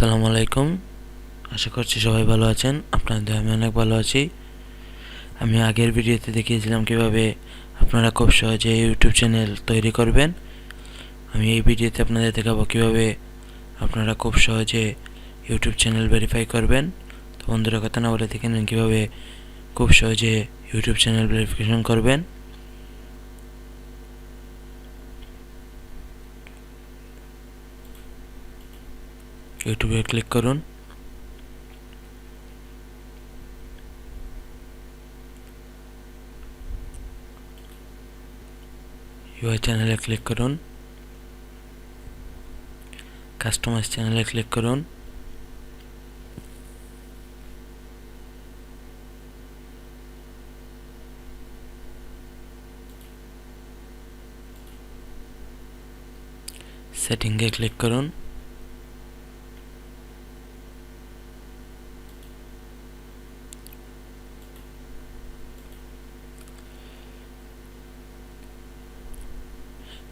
আসসালামু আলাইকুম। আশা করছি সবাই ভালো আছেন। আপনাদের আমি অনেক ভালো আছি। আমি আগের ভিডিওতে দেখিয়েছিলাম কিভাবে আপনারা খুব সহজে ইউটিউব চ্যানেল তৈরি করবেন। আমি এই ভিডিওতে আপনাদের দেখাবো কিভাবে আপনারা খুব সহজে ইউটিউব চ্যানেল ভেরিফাই করবেন। তো বন্ধুরা, কথা না বলে দেখে নিন কীভাবে খুব সহজে ইউটিউব চ্যানেল ভেরিফিকেশন করবেন। ইউটিউবে ক্লিক করুন। ইউআই চ্যানেলে ক্লিক করুন। কাস্টমাইজ চ্যানেলে ক্লিক করুন। সেটিংয়ে ক্লিক করুন।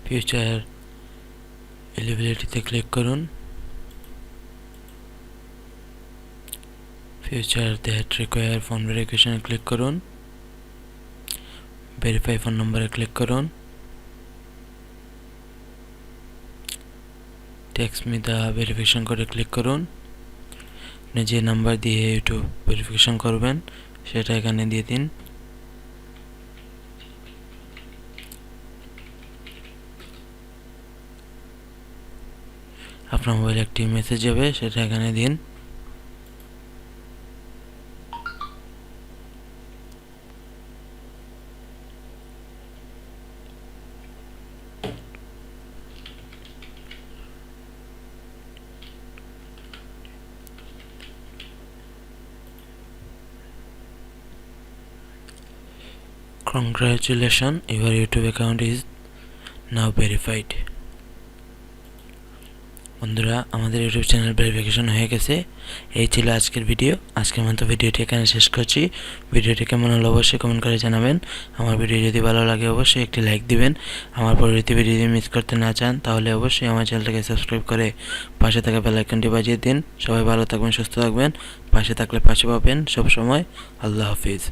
ফিউচার এলিজিবিলিটিতে ক্লিক করুন। ফিউচার দ্যাট রিকোয়ার ফোন ভেরিফিকেশনে ক্লিক করুন। ভেরিফাই ফোন নম্বরে ক্লিক করুন। টেক্সট মি দ্য ভেরিফিকেশন করে ক্লিক করুন। আপনি যে নাম্বার দিয়ে ইউটিউব ভেরিফিকেশন করবেন সেটা এখানে দিয়ে দিন। আপনার মোবাইলে একটি মেসেজ যাবে, সেটা এখানে দিন। Congratulations, your YouTube account is now verified. বন্ধুরা, আমাদের ইউটিউব চ্যানেল ভেরিফিকেশন হয়ে গেছে। এই ছিল আজকের ভিডিও। আজকের মতো ভিডিওটি এখানে শেষ করছি। ভিডিওটি কেমন হলো অবশ্যই কমেন্ট করে জানাবেন। আমার ভিডিও যদি ভালো লাগে অবশ্যই একটি লাইক দিবেন। আমার পরবর্তী ভিডিও যদি মিস করতে না চান তাহলে অবশ্যই আমার চ্যানেলটাকে সাবস্ক্রাইব করে পাশে থাকা বেল আইকনটি বাজিয়ে দিন। সবাই ভালো থাকবেন, সুস্থ থাকবেন। পাশে থাকলে পাশে পাবেন সব সময়। আল্লাহ হাফিজ।